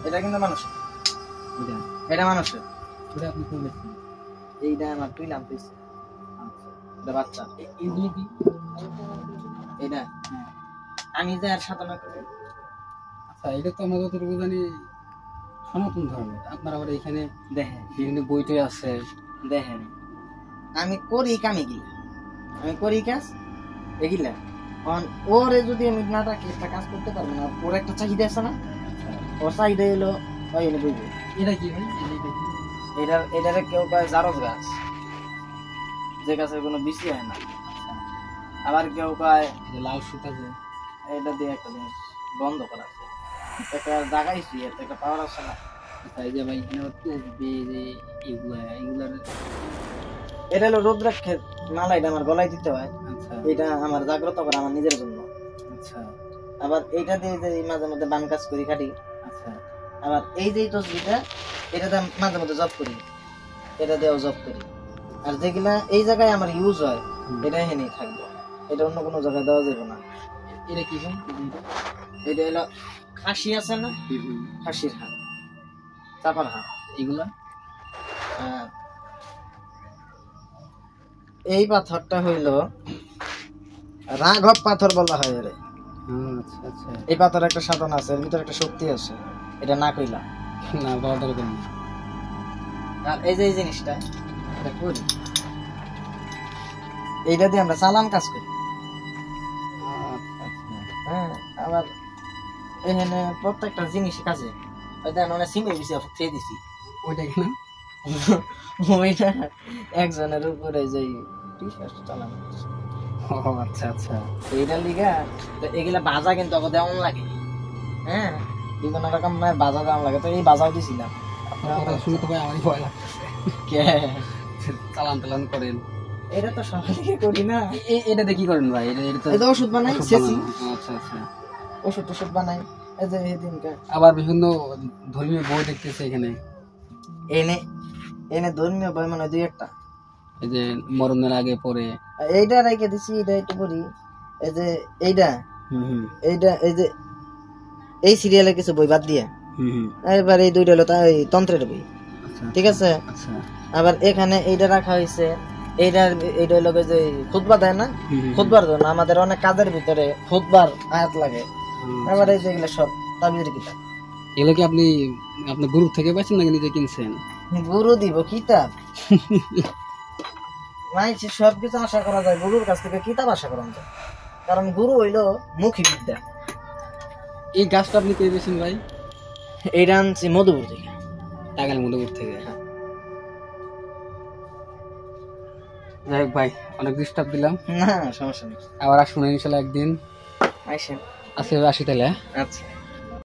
এটা কিন্তু মানুষের, এটা মানুষের। আপনি তুলেছেন এইটা আমার তুইলাম তুইছে, এটা বাচ্চা। এগুলো কি? এটা আমি যে আর সাধনা করি। আচ্ছা, এটা তো আমরা যতটুকু জানি সনাতন ধর্মের। আপনার আবার এখানে দেখেন বিভিন্ন বইটই আছে। দেখেন আমি করি কামে গিলা, আমি করি কাজ এগুলা। ওরে যদি আমি না ডাকি একটা কাজ করতে পারবো না। ওর একটা চাহিদা আছে না, ওর চাহিদা এলো ওই এনে বইবে। এটা কি ভাই? এটারে কেউ কয় জারজ গাছ, যে গাছের কোনো বিচি হয় না। আবার কেউ কয় লাল সুতা যে এটা দিয়ে একটা জিনিস বন্ধ করা আছে, একটা জাগাইছি, একটা পাওয়ার আছে না। এই যে ভাই এখানে টুপি যে এগুলার এটা হলো রুদ্রাক্ষের মালা, এটা আমার গলায় দিতে হয়। আচ্ছা, এটা আমার জাগ্রত করা আমার নিজের জন্য। আচ্ছা, আবার এইটা দিয়ে যে মাঝে মধ্যে বান কাজ করি কাটি। আচ্ছা, আবার এই যে তসবিটা, এটাতে মাঝে মধ্যে জব করি, এটা দিয়েও জব করি। আর যেগুলা এই জায়গায় আমার ইউজ হয় এটা এখানেই থাকবো, এটা অন্য কোনো জায়গায় দেওয়া যাবে না। এটা কি ভাই? এটা হলো খাসি আছে না, খাসির হাত, চাপার হাত, এগুলা এই পাথরটা হইল রাঘব পাথর বলা হয় এর। আচ্ছা, আচ্ছা, এই পাথর একটা সাধন আছে, এর ভিতরে একটা শক্তি আছে, এটা না কইলা না বলা দরকার নেই। আর এই যে এই জিনিসটা এটা করি, এইটা দিয়ে আমরা চালান কাজ করি। হ্যাঁ, আবার এখানে প্রত্যেকটা জিনিস কাজে সিমে দিছি, খেয়ে দিছি। ওইটা কিনা ওইটা একজনের উপরে যে চালান। ও আচ্ছা, আচ্ছা, এইটার লিগা এগুলা বাজা কিন্তু আবার দেওয়ান লাগে। হ্যাঁ, বিভিন্ন রকম বাজা দেওয়ান লাগে, তো এই বাজাও দিছিলাম। আপনার কথা শুনে তো ভাই আমারই ভয় লাগতেছে। কে চালান টালান করেন? এটা তো সকালে করি না। এটা দেখি করেন ভাই? এটা তো এই যে ওষুধ বানাই, শেষি আচ্ছা, আচ্ছা, ওষুধ টষুধ বানাই। এই যে এদিনকে আবার বিভিন্ন ধর্মীয় বই দেখতেছে এখানে। এনে এনে ধর্মীয় বই মানে দুই একটা, এই যে মরণের আগে পরে এইটা রেখে দিছি, এটা একটু করি। এই যে এইটা এইটা এই যে এই সিরিয়ালের কিছু বই বাদ দিয়ে এবার এই দুইটা হলো তাই তন্ত্রের বই। ঠিক আছে, আবার এখানে এইটা রাখা হয়েছে, এইটা হলো যে খুতবা দেয় না, খুতবার জন্য আমাদের অনেক কাজের ভিতরে খুতবার আয়াত লাগে। আবার এই যেগুলো সব তাবিজের কিতাব। এগুলো কি আপনি আপনার গ্রুপ থেকে পাইছেন নাকি নিজে কিনছেন? গুরু দিব কিতাব মাইছে, সবকিছু আশা করা যায় গুরুর কাছ থেকে, কিতাব আশা করা যায়, কারণ গুরু হইলো মুখী বিদ্যা। এই গাছটা আপনি পেয়ে পেয়েছেন ভাই? এইটা আনছি মধুপুর থেকে, টাঙ্গাইল মধুপুর থেকে। যাই হোক ভাই, অনেক ডিস্টার্ব দিলাম। না সমস্যা নেই, আবার আসুন ইনশাল্লাহ একদিন। আইসেন। আজকে আসি তাহলে। আচ্ছা।